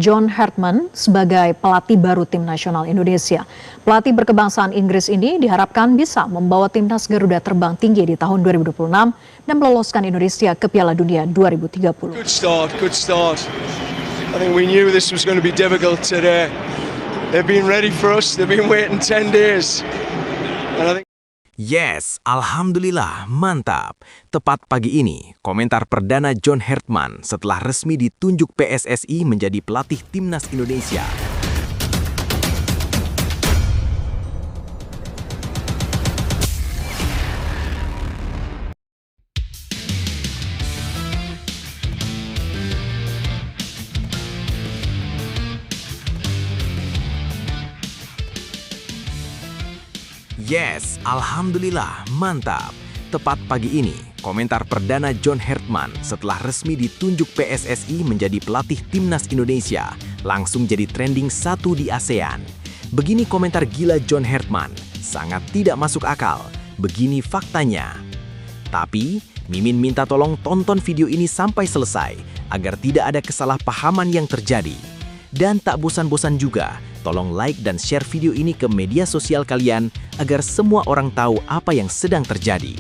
John Hartman sebagai pelatih baru tim nasional Indonesia. Pelatih berkebangsaan Inggris ini diharapkan bisa membawa timnas Garuda terbang tinggi di tahun 2026 dan meloloskan Indonesia ke Piala Dunia 2030. Good start. I think we knew this was going to be difficult today. They've been ready for us. They've been waiting 10 days. And I think Yes, alhamdulillah, mantap. Tepat pagi ini, komentar perdana John Hartman setelah resmi ditunjuk PSSI menjadi pelatih timnas Indonesia. Yes, alhamdulillah, mantap. Tepat pagi ini, komentar perdana John Hartman setelah resmi ditunjuk PSSI menjadi pelatih timnas Indonesia langsung jadi trending 1 di ASEAN. Begini komentar gila John Hartman, sangat tidak masuk akal. Begini faktanya. Tapi, Mimin minta tolong tonton video ini sampai selesai agar tidak ada kesalahpahaman yang terjadi. Dan tak bosan-bosan juga, tolong like dan share video ini ke media sosial kalian agar semua orang tahu apa yang sedang terjadi.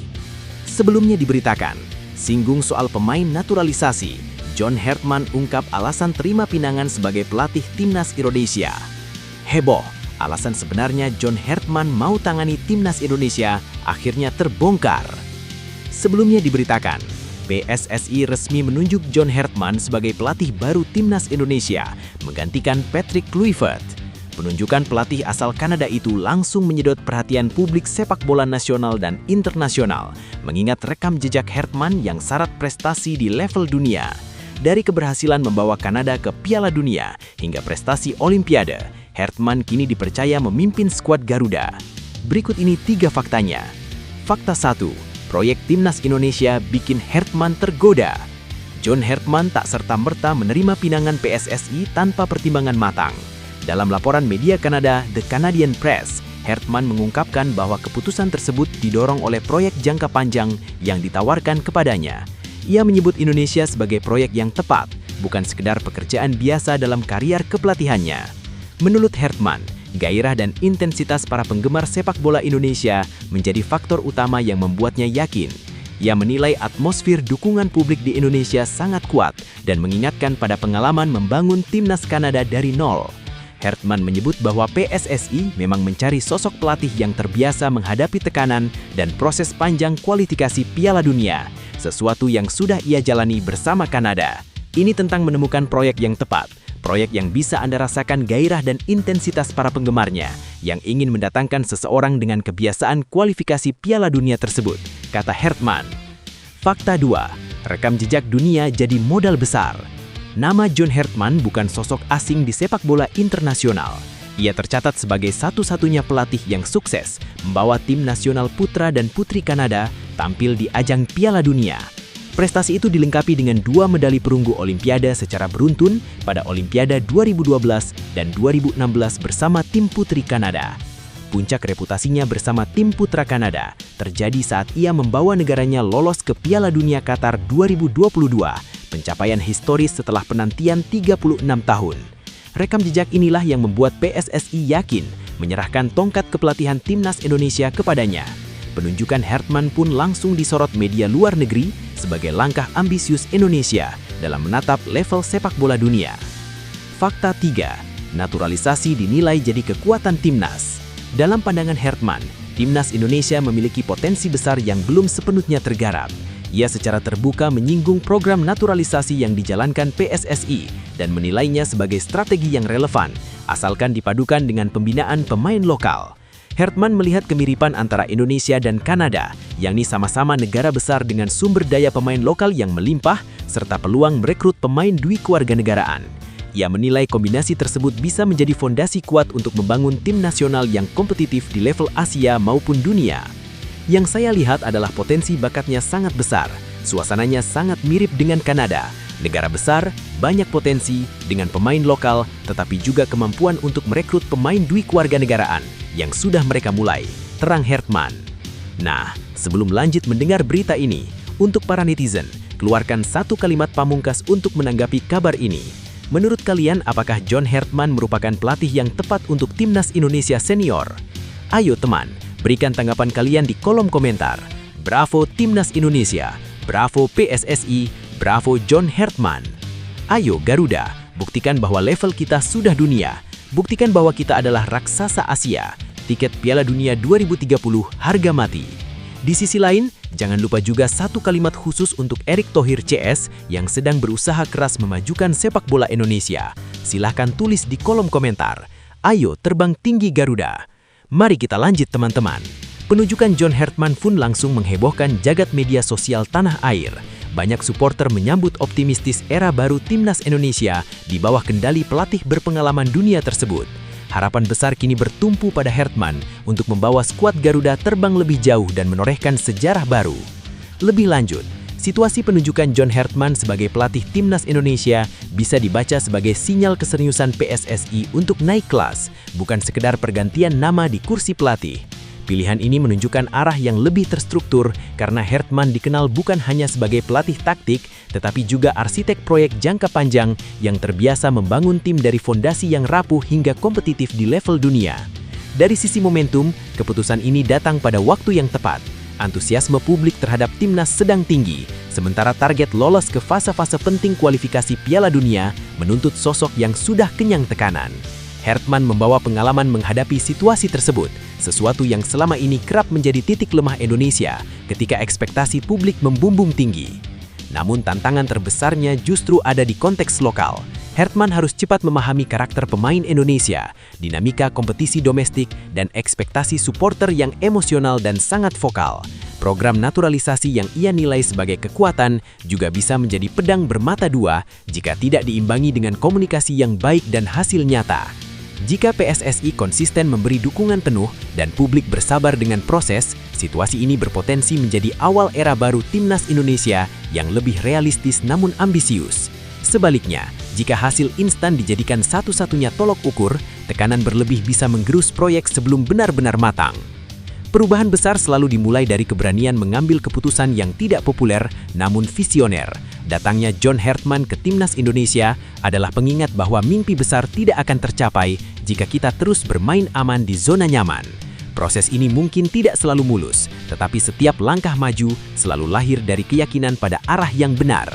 Sebelumnya diberitakan, singgung soal pemain naturalisasi, John Hartman ungkap alasan terima pinangan sebagai pelatih timnas Indonesia. Heboh, alasan sebenarnya John Hartman mau tangani timnas Indonesia akhirnya terbongkar. Sebelumnya diberitakan, PSSI resmi menunjuk John Hartman sebagai pelatih baru timnas Indonesia, menggantikan Patrick Kluivert. Penunjukan pelatih asal Kanada itu langsung menyedot perhatian publik sepak bola nasional dan internasional, mengingat rekam jejak Hartman yang syarat prestasi di level dunia. Dari keberhasilan membawa Kanada ke Piala Dunia hingga prestasi Olimpiade, Hartman kini dipercaya memimpin skuad Garuda. Berikut ini 3 faktanya. Fakta 1. Proyek timnas Indonesia bikin Hartman tergoda. John Hartman tak serta-merta menerima pinangan PSSI tanpa pertimbangan matang. Dalam laporan media Kanada, The Canadian Press, Hartman mengungkapkan bahwa keputusan tersebut didorong oleh proyek jangka panjang yang ditawarkan kepadanya. Ia menyebut Indonesia sebagai proyek yang tepat, bukan sekedar pekerjaan biasa dalam karier kepelatihannya. Menurut Hartman, gairah dan intensitas para penggemar sepak bola Indonesia menjadi faktor utama yang membuatnya yakin. Ia menilai atmosfer dukungan publik di Indonesia sangat kuat dan mengingatkan pada pengalaman membangun timnas Kanada dari nol. Hartman menyebut bahwa PSSI memang mencari sosok pelatih yang terbiasa menghadapi tekanan dan proses panjang kualifikasi Piala Dunia, sesuatu yang sudah ia jalani bersama Kanada. Ini tentang menemukan proyek yang tepat. Proyek yang bisa Anda rasakan gairah dan intensitas para penggemarnya yang ingin mendatangkan seseorang dengan kebiasaan kualifikasi Piala Dunia tersebut, kata Hartman. Fakta 2. Rekam jejak dunia jadi modal besar. Nama John Hartman bukan sosok asing di sepak bola internasional. Ia tercatat sebagai satu-satunya pelatih yang sukses membawa tim nasional putra dan putri Kanada tampil di ajang Piala Dunia. Prestasi itu dilengkapi dengan 2 medali perunggu Olimpiade secara beruntun pada Olimpiade 2012 dan 2016 bersama tim putri Kanada. Puncak reputasinya bersama tim putra Kanada terjadi saat ia membawa negaranya lolos ke Piala Dunia Qatar 2022, pencapaian historis setelah penantian 36 tahun. Rekam jejak inilah yang membuat PSSI yakin menyerahkan tongkat kepelatihan timnas Indonesia kepadanya. Penunjukan Hartman pun langsung disorot media luar negeri sebagai langkah ambisius Indonesia dalam menatap level sepak bola dunia. Fakta 3. Naturalisasi dinilai jadi kekuatan timnas. Dalam pandangan Hartman, timnas Indonesia memiliki potensi besar yang belum sepenuhnya tergarap. Ia secara terbuka menyinggung program naturalisasi yang dijalankan PSSI dan menilainya sebagai strategi yang relevan, asalkan dipadukan dengan pembinaan pemain lokal. Hartman melihat kemiripan antara Indonesia dan Kanada, yakni sama-sama negara besar dengan sumber daya pemain lokal yang melimpah, serta peluang merekrut pemain kewarganegaraan. Ia menilai kombinasi tersebut bisa menjadi fondasi kuat untuk membangun tim nasional yang kompetitif di level Asia maupun dunia. Yang saya lihat adalah potensi bakatnya sangat besar. Suasananya sangat mirip dengan Kanada. Negara besar, banyak potensi, dengan pemain lokal, tetapi juga kemampuan untuk merekrut pemain kewarganegaraan yang sudah mereka mulai, terang Hartman. Nah, sebelum lanjut mendengar berita ini, untuk para netizen, keluarkan satu kalimat pamungkas untuk menanggapi kabar ini. Menurut kalian, apakah John Hertman merupakan pelatih yang tepat untuk Timnas Indonesia Senior? Ayo teman, berikan tanggapan kalian di kolom komentar. Bravo Timnas Indonesia, bravo PSSI, bravo John Hertman. Ayo Garuda, buktikan bahwa level kita sudah dunia. Buktikan bahwa kita adalah raksasa Asia. Tiket Piala Dunia 2030 harga mati. Di sisi lain, jangan lupa juga satu kalimat khusus untuk Erick Thohir CS yang sedang berusaha keras memajukan sepak bola Indonesia. Silahkan tulis di kolom komentar. Ayo terbang tinggi Garuda. Mari kita lanjut teman-teman. Penunjukan John Hertman pun langsung menghebohkan jagat media sosial tanah air. Banyak supporter menyambut optimistis era baru Timnas Indonesia di bawah kendali pelatih berpengalaman dunia tersebut. Harapan besar kini bertumpu pada Hertman untuk membawa skuad Garuda terbang lebih jauh dan menorehkan sejarah baru. Lebih lanjut, situasi penunjukan John Hertman sebagai pelatih Timnas Indonesia bisa dibaca sebagai sinyal keseriusan PSSI untuk naik kelas, bukan sekedar pergantian nama di kursi pelatih. Pilihan ini menunjukkan arah yang lebih terstruktur karena Hertman dikenal bukan hanya sebagai pelatih taktik, tetapi juga arsitek proyek jangka panjang yang terbiasa membangun tim dari fondasi yang rapuh hingga kompetitif di level dunia. Dari sisi momentum, keputusan ini datang pada waktu yang tepat. Antusiasme publik terhadap timnas sedang tinggi, sementara target lolos ke fase-fase penting kualifikasi Piala Dunia menuntut sosok yang sudah kenyang tekanan. Hertman membawa pengalaman menghadapi situasi tersebut, sesuatu yang selama ini kerap menjadi titik lemah Indonesia ketika ekspektasi publik membumbung tinggi. Namun tantangan terbesarnya justru ada di konteks lokal. Hertman harus cepat memahami karakter pemain Indonesia, dinamika kompetisi domestik, dan ekspektasi supporter yang emosional dan sangat vokal. Program naturalisasi yang ia nilai sebagai kekuatan juga bisa menjadi pedang bermata dua jika tidak diimbangi dengan komunikasi yang baik dan hasil nyata. Jika PSSI konsisten memberi dukungan penuh dan publik bersabar dengan proses, situasi ini berpotensi menjadi awal era baru Timnas Indonesia yang lebih realistis namun ambisius. Sebaliknya, jika hasil instan dijadikan satu-satunya tolok ukur, tekanan berlebih bisa menggerus proyek sebelum benar-benar matang. Perubahan besar selalu dimulai dari keberanian mengambil keputusan yang tidak populer namun visioner. Datangnya John Hertman ke Timnas Indonesia adalah pengingat bahwa mimpi besar tidak akan tercapai jika kita terus bermain aman di zona nyaman. Proses ini mungkin tidak selalu mulus, tetapi setiap langkah maju selalu lahir dari keyakinan pada arah yang benar.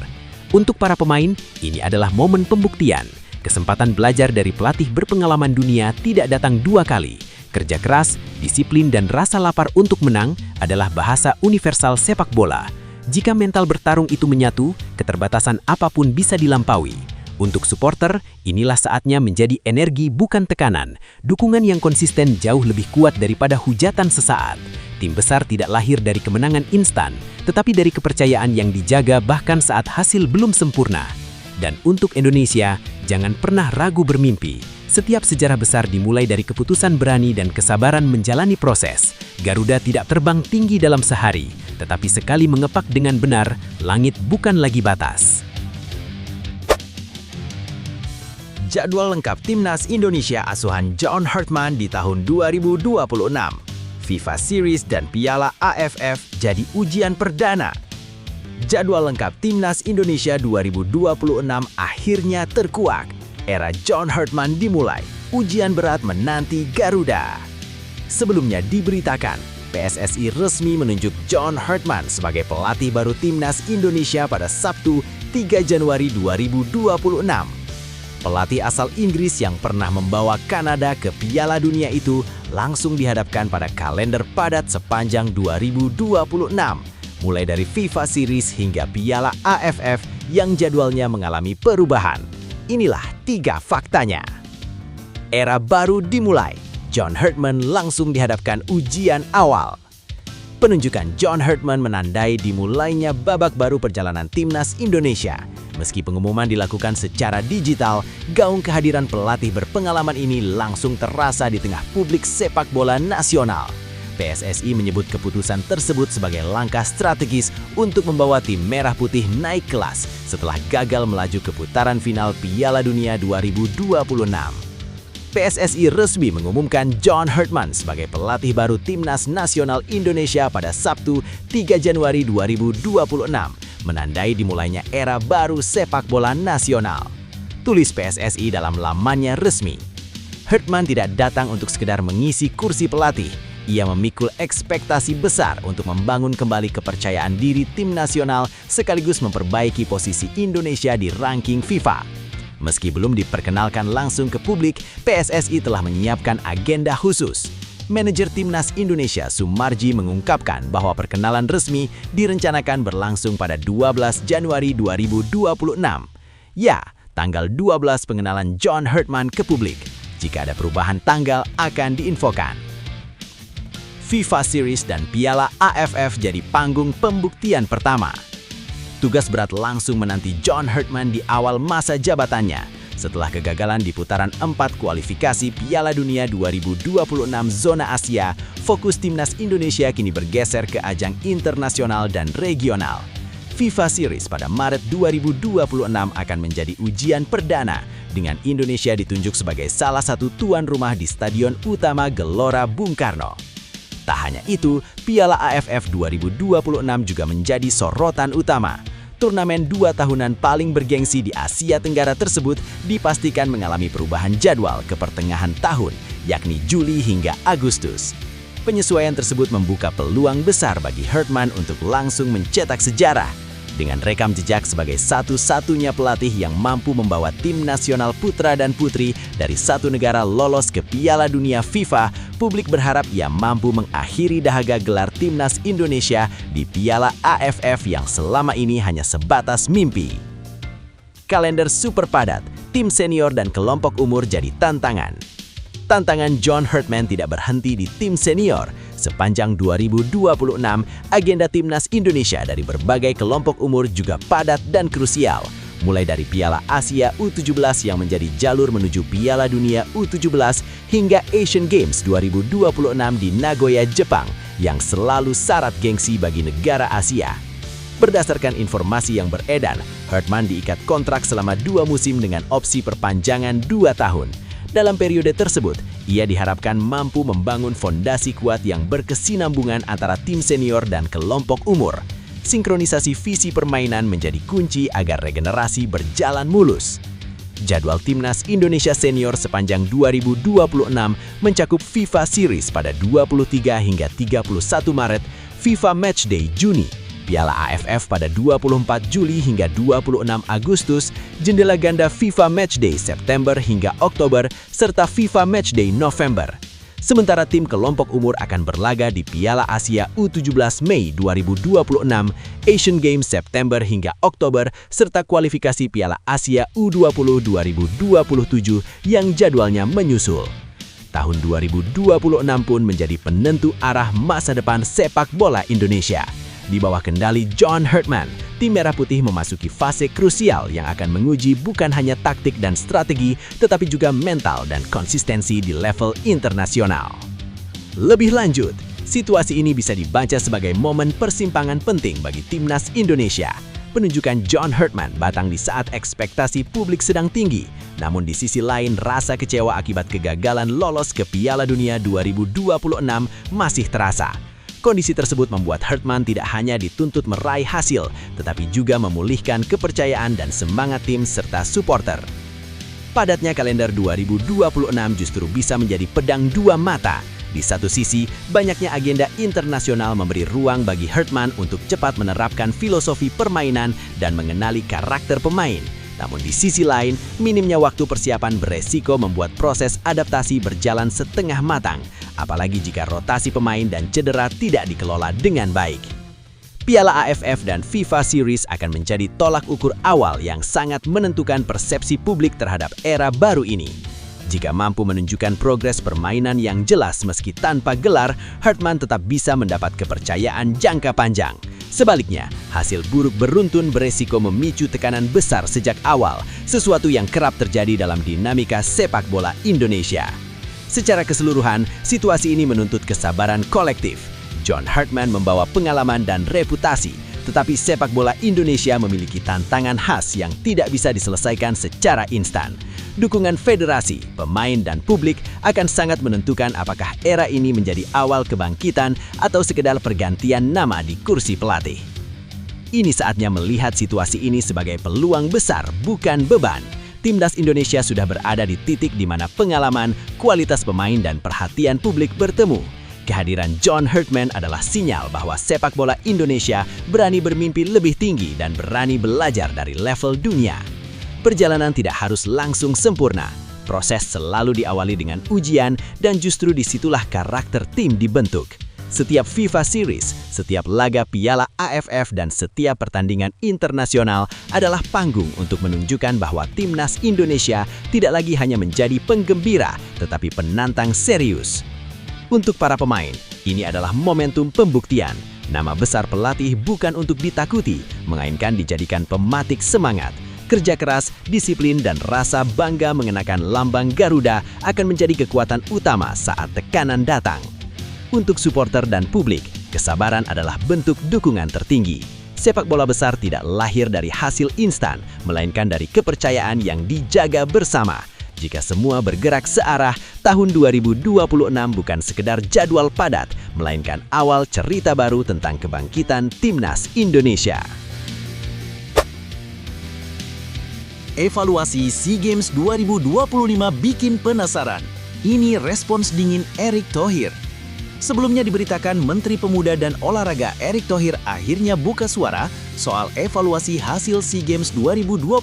Untuk para pemain, ini adalah momen pembuktian. Kesempatan belajar dari pelatih berpengalaman dunia tidak datang dua kali. Kerja keras, disiplin, dan rasa lapar untuk menang adalah bahasa universal sepak bola. Jika mental bertarung itu menyatu, keterbatasan apapun bisa dilampaui. Untuk supporter, inilah saatnya menjadi energi bukan tekanan. Dukungan yang konsisten jauh lebih kuat daripada hujatan sesaat. Tim besar tidak lahir dari kemenangan instan, tetapi dari kepercayaan yang dijaga bahkan saat hasil belum sempurna. Dan untuk Indonesia, jangan pernah ragu bermimpi. Setiap sejarah besar dimulai dari keputusan berani dan kesabaran menjalani proses. Garuda tidak terbang tinggi dalam sehari, tetapi sekali mengepak dengan benar, langit bukan lagi batas. Jadwal lengkap Timnas Indonesia asuhan John Hertman di tahun 2026. FIFA Series dan Piala AFF jadi ujian perdana. Jadwal lengkap Timnas Indonesia 2026 akhirnya terkuak. Era John Hertman dimulai, ujian berat menanti Garuda. Sebelumnya diberitakan, PSSI resmi menunjuk John Hertman sebagai pelatih baru Timnas Indonesia pada Sabtu 3 Januari 2026. Pelatih asal Inggris yang pernah membawa Kanada ke Piala Dunia itu langsung dihadapkan pada kalender padat sepanjang 2026, mulai dari FIFA Series hingga Piala AFF yang jadwalnya mengalami perubahan. Inilah 3 faktanya. Era baru dimulai. John Hertman langsung dihadapkan ujian awal. Penunjukan John Hertman menandai dimulainya babak baru perjalanan Timnas Indonesia. Meski pengumuman dilakukan secara digital, gaung kehadiran pelatih berpengalaman ini langsung terasa di tengah publik sepak bola nasional. PSSI menyebut keputusan tersebut sebagai langkah strategis untuk membawa tim Merah Putih naik kelas setelah gagal melaju ke putaran final Piala Dunia 2026. PSSI resmi mengumumkan John Hertman sebagai pelatih baru Timnas Nasional Indonesia pada Sabtu 3 Januari 2026, menandai dimulainya era baru sepak bola nasional. tulis PSSI dalam lamannya resmi. Hartman tidak datang untuk sekedar mengisi kursi pelatih. Ia memikul ekspektasi besar untuk membangun kembali kepercayaan diri tim nasional sekaligus memperbaiki posisi Indonesia di ranking FIFA. Meski belum diperkenalkan langsung ke publik, PSSI telah menyiapkan agenda khusus. Manajer Timnas Indonesia Sumarji mengungkapkan bahwa perkenalan resmi direncanakan berlangsung pada 12 Januari 2026. Ya, tanggal 12 pengenalan John Hartman ke publik. Jika ada perubahan tanggal akan diinfokan. FIFA Series dan Piala AFF jadi panggung pembuktian pertama. Tugas berat langsung menanti John Hartman di awal masa jabatannya. Setelah kegagalan di putaran 4 kualifikasi Piala Dunia 2026 zona Asia, fokus Timnas Indonesia kini bergeser ke ajang internasional dan regional. FIFA Series pada Maret 2026 akan menjadi ujian perdana dengan Indonesia ditunjuk sebagai salah satu tuan rumah di Stadion Utama Gelora Bung Karno. Tak hanya itu, Piala AFF 2026 juga menjadi sorotan utama. Turnamen 2 tahunan paling bergengsi di Asia Tenggara tersebut dipastikan mengalami perubahan jadwal ke pertengahan tahun, yakni Juli hingga Agustus. Penyesuaian tersebut membuka peluang besar bagi Hartman untuk langsung mencetak sejarah. Dengan rekam jejak sebagai satu-satunya pelatih yang mampu membawa tim nasional putra dan putri dari satu negara lolos ke Piala Dunia FIFA, publik berharap ia mampu mengakhiri dahaga gelar Timnas Indonesia di Piala AFF yang selama ini hanya sebatas mimpi. Kalender super padat, tim senior dan kelompok umur jadi tantangan. Tantangan John Hartman tidak berhenti di tim senior. Sepanjang 2026, agenda Timnas Indonesia dari berbagai kelompok umur juga padat dan krusial. Mulai dari Piala Asia U17 yang menjadi jalur menuju Piala Dunia U17 hingga Asian Games 2026 di Nagoya, Jepang yang selalu syarat gengsi bagi negara Asia. Berdasarkan informasi yang beredar, Hartman diikat kontrak selama 2 musim dengan opsi perpanjangan 2 tahun. Dalam periode tersebut, ia diharapkan mampu membangun fondasi kuat yang berkesinambungan antara tim senior dan kelompok umur. Sinkronisasi visi permainan menjadi kunci agar regenerasi berjalan mulus. Jadwal Timnas Indonesia Senior sepanjang 2026 mencakup FIFA Series pada 23 hingga 31 Maret, FIFA Matchday Juni, Piala AFF pada 24 Juli hingga 26 Agustus, jendela ganda FIFA Matchday September hingga Oktober, serta FIFA Matchday November. Sementara tim kelompok umur akan berlaga di Piala Asia U17 Mei 2026, Asian Games September hingga Oktober, serta kualifikasi Piala Asia U20 2027 yang jadwalnya menyusul. Tahun 2026 pun menjadi penentu arah masa depan sepak bola Indonesia. Di bawah kendali John Hartman, tim Merah Putih memasuki fase krusial yang akan menguji bukan hanya taktik dan strategi, tetapi juga mental dan konsistensi di level internasional. Lebih lanjut, situasi ini bisa dibaca sebagai momen persimpangan penting bagi Timnas Indonesia. Penunjukan John Hartman datang di saat ekspektasi publik sedang tinggi, namun di sisi lain rasa kecewa akibat kegagalan lolos ke Piala Dunia 2026 masih terasa. Kondisi tersebut membuat Hartman tidak hanya dituntut meraih hasil, tetapi juga memulihkan kepercayaan dan semangat tim serta supporter. Padatnya kalender 2026 justru bisa menjadi pedang dua mata. Di satu sisi, banyaknya agenda internasional memberi ruang bagi Hartman untuk cepat menerapkan filosofi permainan dan mengenali karakter pemain. Namun di sisi lain, minimnya waktu persiapan beresiko membuat proses adaptasi berjalan setengah matang, apalagi jika rotasi pemain dan cedera tidak dikelola dengan baik. Piala AFF dan FIFA Series akan menjadi tolak ukur awal yang sangat menentukan persepsi publik terhadap era baru ini. Jika mampu menunjukkan progres permainan yang jelas meski tanpa gelar, Hartman tetap bisa mendapat kepercayaan jangka panjang. Sebaliknya, hasil buruk beruntun beresiko memicu tekanan besar sejak awal, sesuatu yang kerap terjadi dalam dinamika sepak bola Indonesia. Secara keseluruhan, situasi ini menuntut kesabaran kolektif. John Hartman membawa pengalaman dan reputasi, tetapi sepak bola Indonesia memiliki tantangan khas yang tidak bisa diselesaikan secara instan. Dukungan federasi, pemain, dan publik akan sangat menentukan apakah era ini menjadi awal kebangkitan atau sekedar pergantian nama di kursi pelatih. Ini saatnya melihat situasi ini sebagai peluang besar, bukan beban. Timnas Indonesia sudah berada di titik di mana pengalaman, kualitas pemain, dan perhatian publik bertemu. Kehadiran John Herdman adalah sinyal bahwa sepak bola Indonesia berani bermimpi lebih tinggi dan berani belajar dari level dunia. Perjalanan tidak harus langsung sempurna. Proses selalu diawali dengan ujian dan justru disitulah karakter tim dibentuk. Setiap FIFA Series, setiap laga Piala AFF, dan setiap pertandingan internasional adalah panggung untuk menunjukkan bahwa Timnas Indonesia tidak lagi hanya menjadi penggembira, tetapi penantang serius. Untuk para pemain, ini adalah momentum pembuktian. Nama besar pelatih bukan untuk ditakuti, melainkan dijadikan pematik semangat. Kerja keras, disiplin, dan rasa bangga mengenakan lambang Garuda akan menjadi kekuatan utama saat tekanan datang. Untuk supporter dan publik, kesabaran adalah bentuk dukungan tertinggi. Sepak bola besar tidak lahir dari hasil instan, melainkan dari kepercayaan yang dijaga bersama. Jika semua bergerak searah, tahun 2026 bukan sekedar jadwal padat, melainkan awal cerita baru tentang kebangkitan Timnas Indonesia. Evaluasi SEA Games 2025 bikin penasaran. Ini respons dingin Erick Thohir. Sebelumnya diberitakan Menteri Pemuda dan Olahraga Erick Thohir akhirnya buka suara soal evaluasi hasil SEA Games 2025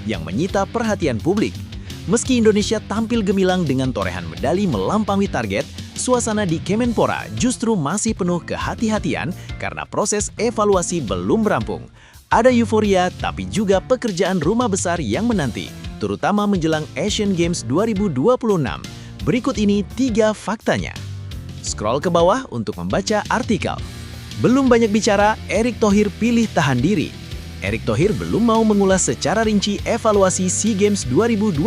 yang menyita perhatian publik. Meski Indonesia tampil gemilang dengan torehan medali melampaui target, suasana di Kemenpora justru masih penuh kehati-hatian karena proses evaluasi belum rampung. Ada euforia tapi juga pekerjaan rumah besar yang menanti, terutama menjelang Asian Games 2026. Berikut ini 3 faktanya. Scroll ke bawah untuk membaca artikel. Belum banyak bicara, Erick Thohir pilih tahan diri. Erick Thohir belum mau mengulas secara rinci evaluasi SEA Games 2025.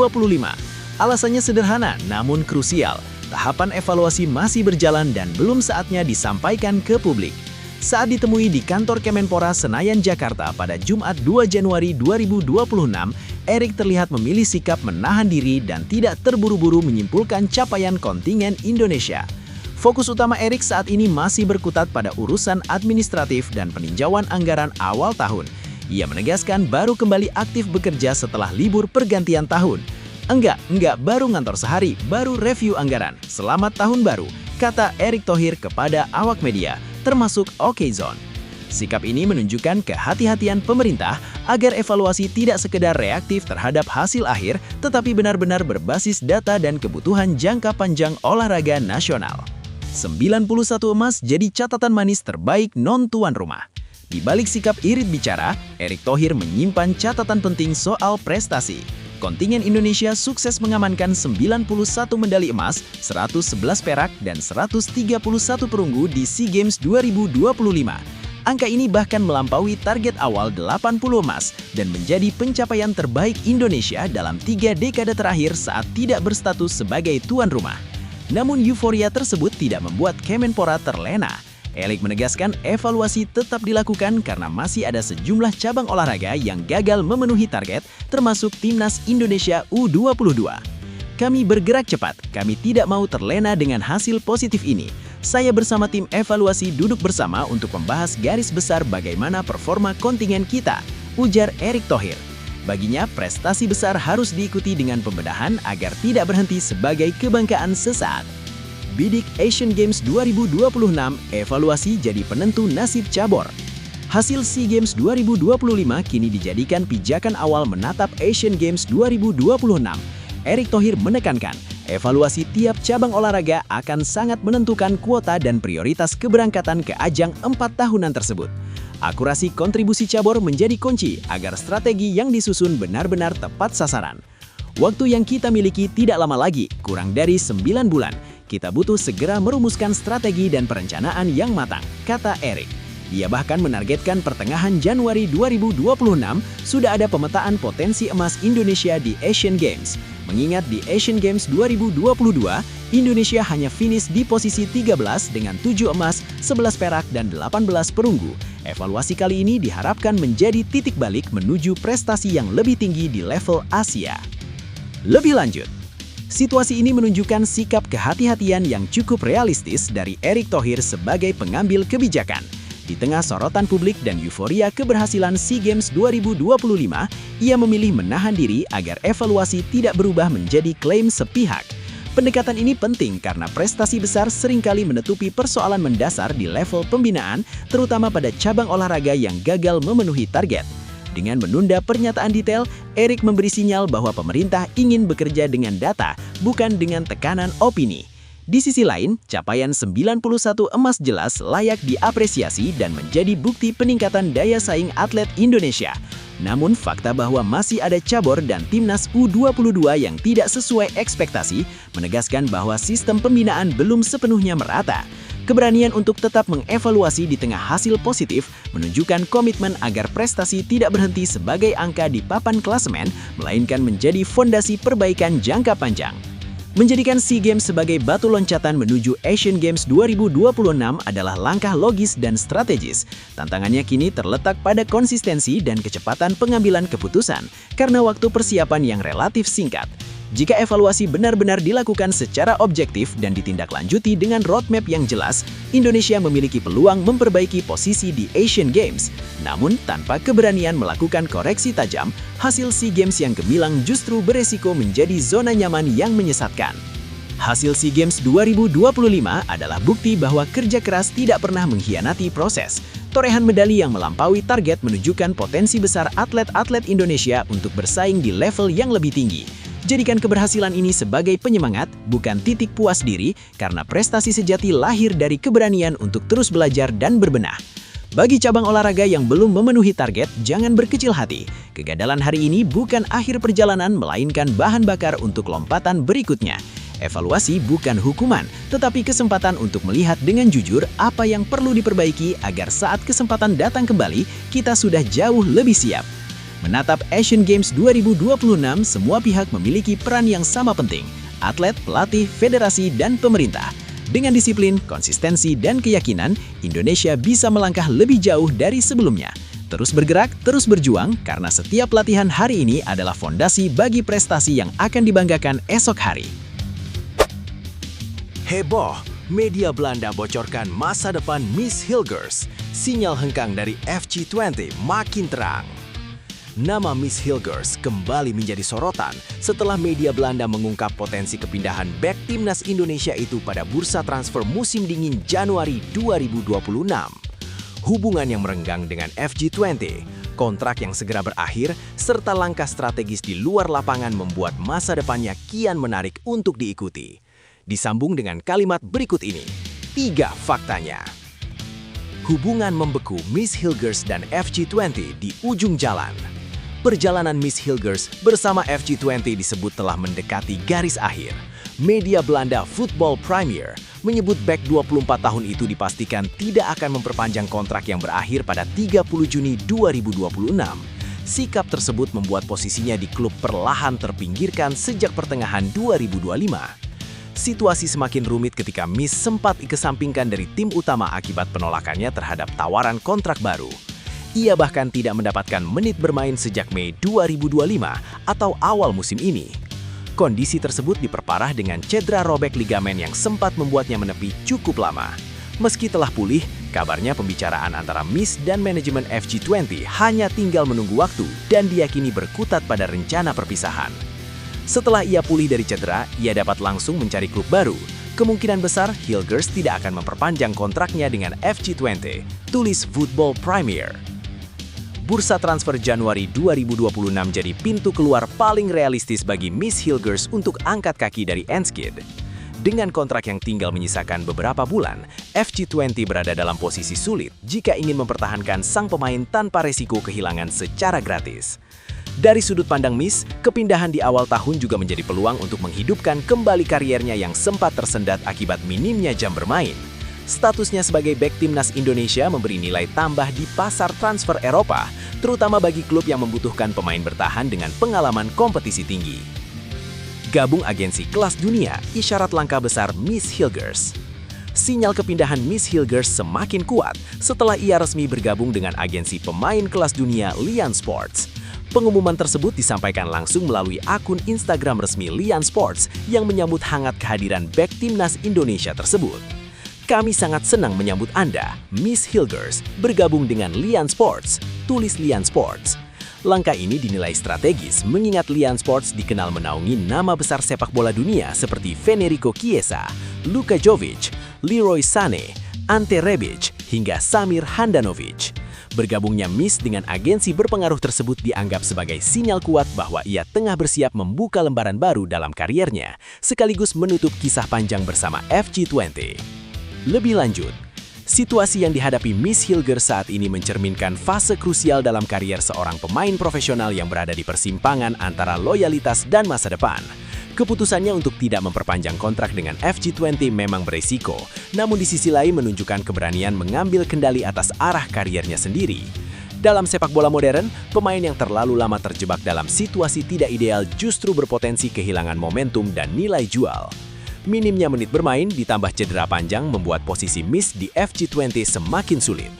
Alasannya sederhana namun krusial. Tahapan evaluasi masih berjalan dan belum saatnya disampaikan ke publik. Saat ditemui di kantor Kemenpora Senayan, Jakarta pada Jumat 2 Januari 2026, Erick terlihat memilih sikap menahan diri dan tidak terburu-buru menyimpulkan capaian kontingen Indonesia. Fokus utama Erick saat ini masih berkutat pada urusan administratif dan peninjauan anggaran awal tahun. Ia menegaskan baru kembali aktif bekerja setelah libur pergantian tahun. Enggak, baru ngantor sehari, baru review anggaran. Selamat tahun baru, kata Erick Thohir kepada awak media, termasuk OKZone. Sikap ini menunjukkan kehati-hatian pemerintah agar evaluasi tidak sekedar reaktif terhadap hasil akhir, tetapi benar-benar berbasis data dan kebutuhan jangka panjang olahraga nasional. 91 emas jadi catatan manis terbaik non-tuan rumah. Di balik sikap irit bicara, Erick Thohir menyimpan catatan penting soal prestasi. Kontingen Indonesia sukses mengamankan 91 medali emas, 111 perak, dan 131 perunggu di SEA Games 2025. Angka ini bahkan melampaui target awal 80 emas dan menjadi pencapaian terbaik Indonesia dalam 3 dekade terakhir saat tidak berstatus sebagai tuan rumah. Namun euforia tersebut tidak membuat Kemenpora terlena. Erick menegaskan evaluasi tetap dilakukan karena masih ada sejumlah cabang olahraga yang gagal memenuhi target, termasuk Timnas Indonesia U22. Kami bergerak cepat, kami tidak mau terlena dengan hasil positif ini. Saya bersama tim evaluasi duduk bersama untuk membahas garis besar bagaimana performa kontingen kita, ujar Erick Thohir. Baginya, prestasi besar harus diikuti dengan pembedahan agar tidak berhenti sebagai kebanggaan sesaat. Bidik Asian Games 2026, evaluasi jadi penentu nasib cabur. Hasil SEA Games 2025 kini dijadikan pijakan awal menatap Asian Games 2026. Erick Thohir menekankan, evaluasi tiap cabang olahraga akan sangat menentukan kuota dan prioritas keberangkatan ke ajang 4 tahunan tersebut. Akurasi kontribusi cabur menjadi kunci agar strategi yang disusun benar-benar tepat sasaran. Waktu yang kita miliki tidak lama lagi, kurang dari 9 bulan. Kita butuh segera merumuskan strategi dan perencanaan yang matang, kata Erick. Dia bahkan menargetkan pertengahan Januari 2026 sudah ada pemetaan potensi emas Indonesia di Asian Games. Mengingat di Asian Games 2022, Indonesia hanya finish di posisi 13 dengan 7 emas, 11 perak, dan 18 perunggu. Evaluasi kali ini diharapkan menjadi titik balik menuju prestasi yang lebih tinggi di level Asia. Lebih lanjut, situasi ini menunjukkan sikap kehati-hatian yang cukup realistis dari Erick Thohir sebagai pengambil kebijakan. Di tengah sorotan publik dan euforia keberhasilan SEA Games 2025, ia memilih menahan diri agar evaluasi tidak berubah menjadi klaim sepihak. Pendekatan ini penting karena prestasi besar seringkali menutupi persoalan mendasar di level pembinaan, terutama pada cabang olahraga yang gagal memenuhi target. Dengan menunda pernyataan detail, Eric memberi sinyal bahwa pemerintah ingin bekerja dengan data, bukan dengan tekanan opini. Di sisi lain, capaian 91 emas jelas layak diapresiasi dan menjadi bukti peningkatan daya saing atlet Indonesia. Namun, fakta bahwa masih ada cabur dan timnas U22 yang tidak sesuai ekspektasi menegaskan bahwa sistem pembinaan belum sepenuhnya merata. Keberanian untuk tetap mengevaluasi di tengah hasil positif menunjukkan komitmen agar prestasi tidak berhenti sebagai angka di papan klasemen, melainkan menjadi fondasi perbaikan jangka panjang. Menjadikan SEA Games sebagai batu loncatan menuju Asian Games 2026 adalah langkah logis dan strategis. Tantangannya kini terletak pada konsistensi dan kecepatan pengambilan keputusan karena waktu persiapan yang relatif singkat. Jika evaluasi benar-benar dilakukan secara objektif dan ditindaklanjuti dengan roadmap yang jelas, Indonesia memiliki peluang memperbaiki posisi di Asian Games. Namun, tanpa keberanian melakukan koreksi tajam, hasil SEA Games yang gemilang justru beresiko menjadi zona nyaman yang menyesatkan. Hasil SEA Games 2025 adalah bukti bahwa kerja keras tidak pernah mengkhianati proses. Torehan medali yang melampaui target menunjukkan potensi besar atlet-atlet Indonesia untuk bersaing di level yang lebih tinggi. Jadikan keberhasilan ini sebagai penyemangat, bukan titik puas diri, karena prestasi sejati lahir dari keberanian untuk terus belajar dan berbenah. Bagi cabang olahraga yang belum memenuhi target, jangan berkecil hati. Kegagalan hari ini bukan akhir perjalanan, melainkan bahan bakar untuk lompatan berikutnya. Evaluasi bukan hukuman, tetapi kesempatan untuk melihat dengan jujur apa yang perlu diperbaiki agar saat kesempatan datang kembali, kita sudah jauh lebih siap. Menatap Asian Games 2026, semua pihak memiliki peran yang sama penting. Atlet, pelatih, federasi, dan pemerintah. Dengan disiplin, konsistensi, dan keyakinan, Indonesia bisa melangkah lebih jauh dari sebelumnya. Terus bergerak, terus berjuang, karena setiap latihan hari ini adalah fondasi bagi prestasi yang akan dibanggakan esok hari. Heboh, media Belanda bocorkan masa depan Miss Hilgers. Sinyal hengkang dari FC20 makin terang. Nama Miss Hilgers kembali menjadi sorotan setelah media Belanda mengungkap potensi kepindahan bek timnas Indonesia itu pada bursa transfer musim dingin Januari 2026. Hubungan yang merenggang dengan FC20, kontrak yang segera berakhir, serta langkah strategis di luar lapangan membuat masa depannya kian menarik untuk diikuti. Disambung dengan kalimat berikut ini, 3 faktanya. Hubungan membeku Miss Hilgers dan FC20 di ujung jalan. Perjalanan Miss Hilgers bersama FC20 disebut telah mendekati garis akhir. Media Belanda Football Premier menyebut bek 24 tahun itu dipastikan tidak akan memperpanjang kontrak yang berakhir pada 30 Juni 2026. Sikap tersebut membuat posisinya di klub perlahan terpinggirkan sejak pertengahan 2025. Situasi semakin rumit ketika Miss sempat dikesampingkan dari tim utama akibat penolakannya terhadap tawaran kontrak baru. Ia bahkan tidak mendapatkan menit bermain sejak Mei 2025 atau awal musim ini. Kondisi tersebut diperparah dengan cedera robek ligamen yang sempat membuatnya menepi cukup lama. Meski telah pulih, kabarnya pembicaraan antara Miss dan manajemen FC20 hanya tinggal menunggu waktu dan diyakini berkutat pada rencana perpisahan. Setelah ia pulih dari cedera, ia dapat langsung mencari klub baru. Kemungkinan besar Hilgers tidak akan memperpanjang kontraknya dengan FC20, tulis Football Premier. Bursa transfer Januari 2026 jadi pintu keluar paling realistis bagi Miss Hilgers untuk angkat kaki dari Enschede. Dengan kontrak yang tinggal menyisakan beberapa bulan, FC20 berada dalam posisi sulit jika ingin mempertahankan sang pemain tanpa resiko kehilangan secara gratis. Dari sudut pandang Miss, kepindahan di awal tahun juga menjadi peluang untuk menghidupkan kembali kariernya yang sempat tersendat akibat minimnya jam bermain. Statusnya sebagai bek timnas Indonesia memberi nilai tambah di pasar transfer Eropa, terutama bagi klub yang membutuhkan pemain bertahan dengan pengalaman kompetisi tinggi. Gabung agensi kelas dunia, isyarat langkah besar Miss Hilgers. Sinyal kepindahan Miss Hilgers semakin kuat setelah ia resmi bergabung dengan agensi pemain kelas dunia Lian Sports. Pengumuman tersebut disampaikan langsung melalui akun Instagram resmi Lian Sports yang menyambut hangat kehadiran bek timnas Indonesia tersebut. Kami sangat senang menyambut Anda, Miss Hilgers, bergabung dengan Lian Sports, tulis Lian Sports. Langkah ini dinilai strategis mengingat Lian Sports dikenal menaungi nama besar sepak bola dunia seperti Federico Chiesa, Luka Jovic, Leroy Sané, Ante Rebic, hingga Samir Handanovic. Bergabungnya Miss dengan agensi berpengaruh tersebut dianggap sebagai sinyal kuat bahwa ia tengah bersiap membuka lembaran baru dalam kariernya, sekaligus menutup kisah panjang bersama FG20. Lebih lanjut, situasi yang dihadapi Miss Hilgers saat ini mencerminkan fase krusial dalam karier seorang pemain profesional yang berada di persimpangan antara loyalitas dan masa depan. Keputusannya untuk tidak memperpanjang kontrak dengan FG20 memang beresiko, namun di sisi lain menunjukkan keberanian mengambil kendali atas arah kariernya sendiri. Dalam sepak bola modern, pemain yang terlalu lama terjebak dalam situasi tidak ideal justru berpotensi kehilangan momentum dan nilai jual. Minimnya menit bermain ditambah cedera panjang membuat posisi Miss di FG20 semakin sulit.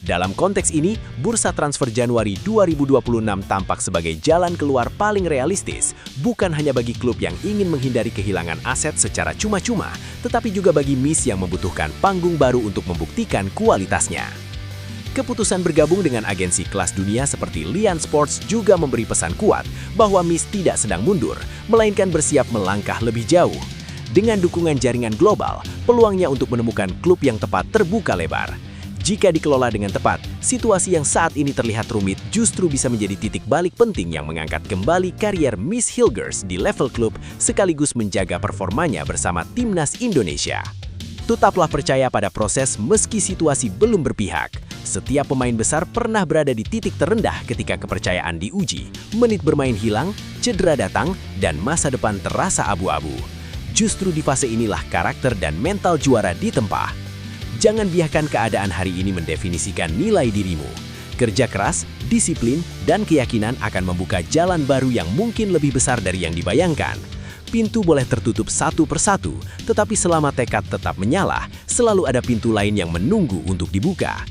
Dalam konteks ini, bursa transfer Januari 2026 tampak sebagai jalan keluar paling realistis, bukan hanya bagi klub yang ingin menghindari kehilangan aset secara cuma-cuma, tetapi juga bagi Miss yang membutuhkan panggung baru untuk membuktikan kualitasnya. Keputusan bergabung dengan agensi kelas dunia seperti Lian Sports juga memberi pesan kuat bahwa Miss tidak sedang mundur, melainkan bersiap melangkah lebih jauh. Dengan dukungan jaringan global, peluangnya untuk menemukan klub yang tepat terbuka lebar. Jika dikelola dengan tepat, situasi yang saat ini terlihat rumit justru bisa menjadi titik balik penting yang mengangkat kembali karier Miss Hilgers di level klub sekaligus menjaga performanya bersama Timnas Indonesia. Tetaplah percaya pada proses meski situasi belum berpihak. Setiap pemain besar pernah berada di titik terendah ketika kepercayaan diuji, menit bermain hilang, cedera datang, dan masa depan terasa abu-abu. Justru di fase inilah karakter dan mental juara ditempa. Jangan biarkan keadaan hari ini mendefinisikan nilai dirimu. Kerja keras, disiplin, dan keyakinan akan membuka jalan baru yang mungkin lebih besar dari yang dibayangkan. Pintu boleh tertutup satu persatu, tetapi selama tekad tetap menyala, selalu ada pintu lain yang menunggu untuk dibuka.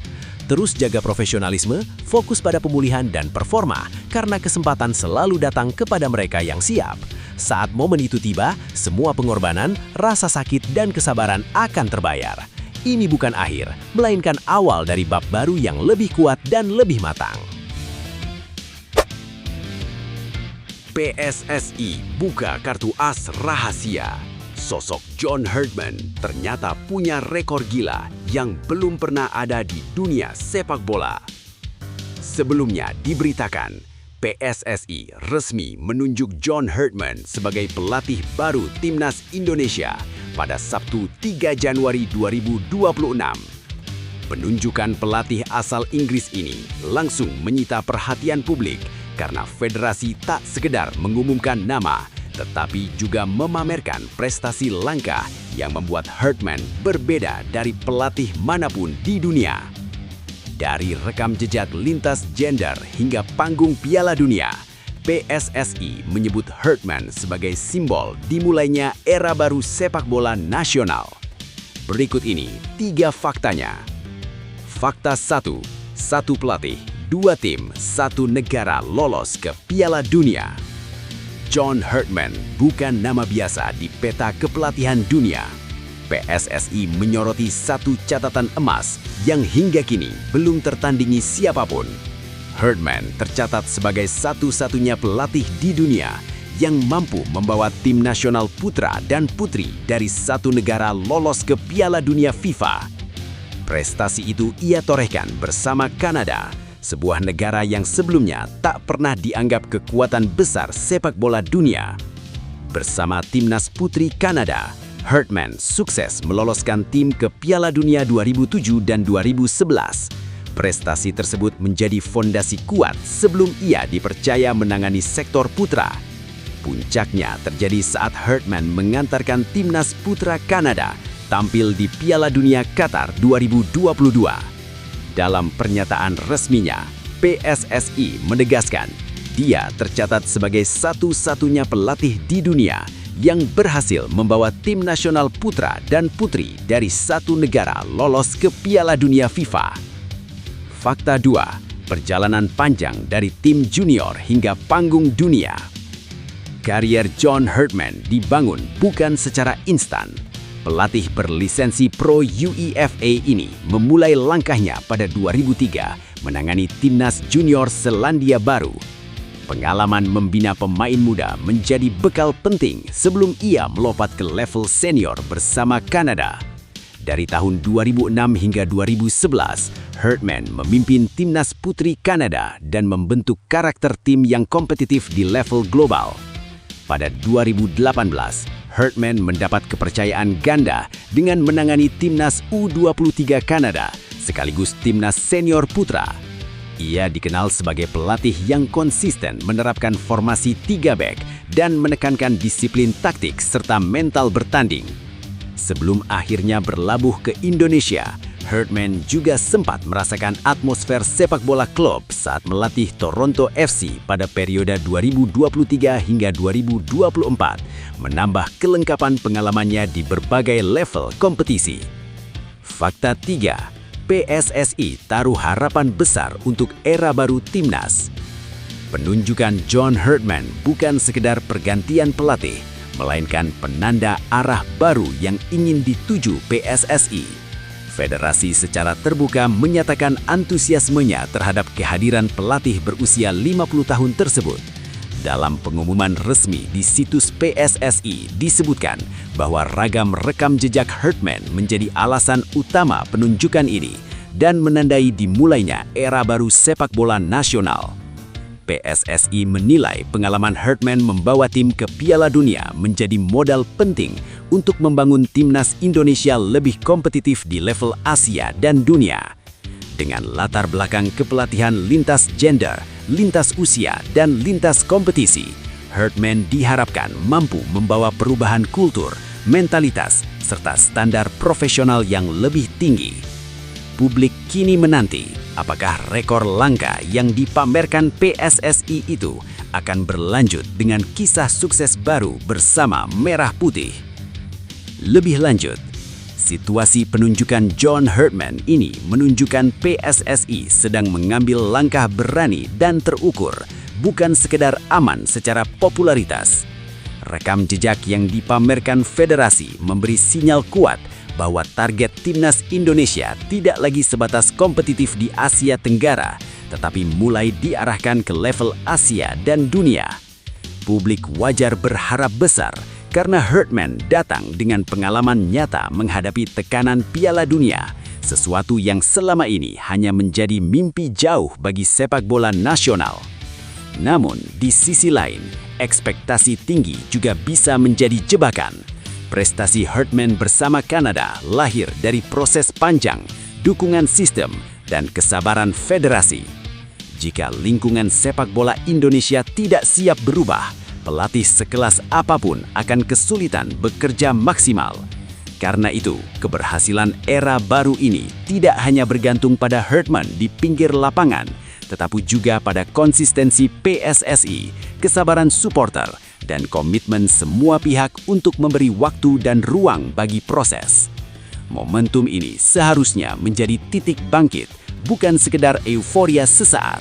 Terus jaga profesionalisme, fokus pada pemulihan dan performa, karena kesempatan selalu datang kepada mereka yang siap. Saat momen itu tiba, semua pengorbanan, rasa sakit, dan kesabaran akan terbayar. Ini bukan akhir, melainkan awal dari bab baru yang lebih kuat dan lebih matang. PSSI buka kartu as rahasia. Sosok John Herdman ternyata punya rekor gila yang belum pernah ada di dunia sepak bola. Sebelumnya diberitakan, PSSI resmi menunjuk John Herdman sebagai pelatih baru Timnas Indonesia pada Sabtu 3 Januari 2026. Penunjukan pelatih asal Inggris ini langsung menyita perhatian publik karena federasi tak sekedar mengumumkan nama, tetapi juga memamerkan prestasi langka yang membuat Herdman berbeda dari pelatih manapun di dunia. Dari rekam jejak lintas gender hingga panggung Piala Dunia, PSSI menyebut Herdman sebagai simbol dimulainya era baru sepak bola nasional. Berikut ini 3 faktanya. Fakta 1, 1 pelatih, 2 tim, 1 negara lolos ke Piala Dunia. John Herdman bukan nama biasa di peta kepelatihan dunia. PSSI menyoroti satu catatan emas yang hingga kini belum tertandingi siapapun. Herdman tercatat sebagai satu-satunya pelatih di dunia yang mampu membawa tim nasional putra dan putri dari satu negara lolos ke Piala Dunia FIFA. Prestasi itu ia torehkan bersama Kanada, sebuah negara yang sebelumnya tak pernah dianggap kekuatan besar sepak bola dunia. Bersama timnas putri Kanada, Herdman sukses meloloskan tim ke Piala Dunia 2007 dan 2011. Prestasi tersebut menjadi fondasi kuat sebelum ia dipercaya menangani sektor putra. Puncaknya terjadi saat Herdman mengantarkan timnas putra Kanada tampil di Piala Dunia Qatar 2022. Dalam pernyataan resminya, PSSI menegaskan dia tercatat sebagai satu-satunya pelatih di dunia yang berhasil membawa tim nasional putra dan putri dari satu negara lolos ke Piala Dunia FIFA. Fakta 2, perjalanan panjang dari tim junior hingga panggung dunia. Karier John Herdman dibangun bukan secara instan. Pelatih berlisensi Pro UEFA ini memulai langkahnya pada 2003 menangani timnas junior Selandia Baru. Pengalaman membina pemain muda menjadi bekal penting sebelum ia melompat ke level senior bersama Kanada. Dari tahun 2006 hingga 2011, Herdman memimpin timnas putri Kanada dan membentuk karakter tim yang kompetitif di level global. Pada 2018, Herdman mendapat kepercayaan ganda dengan menangani timnas U23 Kanada sekaligus timnas senior putra. Ia dikenal sebagai pelatih yang konsisten menerapkan formasi 3 back dan menekankan disiplin taktik serta mental bertanding. Sebelum akhirnya berlabuh ke Indonesia, Herdman juga sempat merasakan atmosfer sepak bola klub saat melatih Toronto FC pada periode 2023 hingga 2024, menambah kelengkapan pengalamannya di berbagai level kompetisi. Fakta 3. PSSI taruh harapan besar untuk era baru timnas. Penunjukan John Herdman bukan sekedar pergantian pelatih, melainkan penanda arah baru yang ingin dituju PSSI. Federasi secara terbuka menyatakan antusiasmenya terhadap kehadiran pelatih berusia 50 tahun tersebut. Dalam pengumuman resmi di situs PSSI disebutkan bahwa ragam rekam jejak Herdman menjadi alasan utama penunjukan ini dan menandai dimulainya era baru sepak bola nasional. PSSI menilai pengalaman Herdman membawa tim ke Piala Dunia menjadi modal penting untuk membangun timnas Indonesia lebih kompetitif di level Asia dan dunia. Dengan latar belakang kepelatihan lintas gender, lintas usia, dan lintas kompetisi, Herdman diharapkan mampu membawa perubahan kultur, mentalitas, serta standar profesional yang lebih tinggi. Publik kini menanti apakah rekor langka yang dipamerkan PSSI itu akan berlanjut dengan kisah sukses baru bersama Merah Putih. Lebih lanjut, situasi penunjukan John Herdman ini menunjukkan PSSI sedang mengambil langkah berani dan terukur, bukan sekedar aman secara popularitas. Rekam jejak yang dipamerkan federasi memberi sinyal kuat bahwa target timnas Indonesia tidak lagi sebatas kompetitif di Asia Tenggara, tetapi mulai diarahkan ke level Asia dan dunia. Publik wajar berharap besar karena Herdman datang dengan pengalaman nyata menghadapi tekanan Piala Dunia, sesuatu yang selama ini hanya menjadi mimpi jauh bagi sepak bola nasional. Namun, di sisi lain, ekspektasi tinggi juga bisa menjadi jebakan. Prestasi Herdman bersama Kanada lahir dari proses panjang, dukungan sistem, dan kesabaran federasi. Jika lingkungan sepak bola Indonesia tidak siap berubah, pelatih sekelas apapun akan kesulitan bekerja maksimal. Karena itu, keberhasilan era baru ini tidak hanya bergantung pada Herdman di pinggir lapangan, tetapi juga pada konsistensi PSSI, kesabaran supporter, dan komitmen semua pihak untuk memberi waktu dan ruang bagi proses. Momentum ini seharusnya menjadi titik bangkit, bukan sekedar euforia sesaat.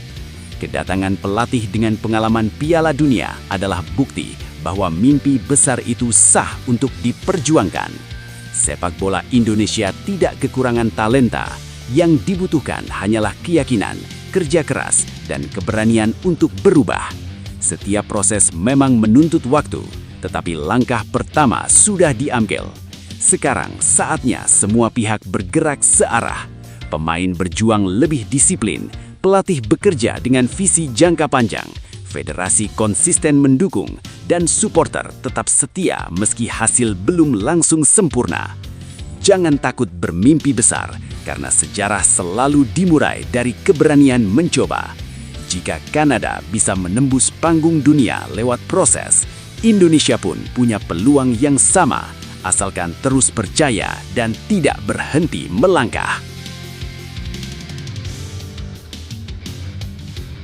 Kedatangan pelatih dengan pengalaman Piala Dunia adalah bukti bahwa mimpi besar itu sah untuk diperjuangkan. Sepak bola Indonesia tidak kekurangan talenta, yang dibutuhkan hanyalah keyakinan, kerja keras, dan keberanian untuk berubah. Setiap proses memang menuntut waktu, tetapi langkah pertama sudah diambil. Sekarang saatnya semua pihak bergerak searah. Pemain berjuang lebih disiplin, pelatih bekerja dengan visi jangka panjang, federasi konsisten mendukung, dan supporter tetap setia meski hasil belum langsung sempurna. Jangan takut bermimpi besar, karena sejarah selalu dimulai dari keberanian mencoba. Jika Kanada bisa menembus panggung dunia lewat proses, Indonesia pun punya peluang yang sama, asalkan terus percaya dan tidak berhenti melangkah.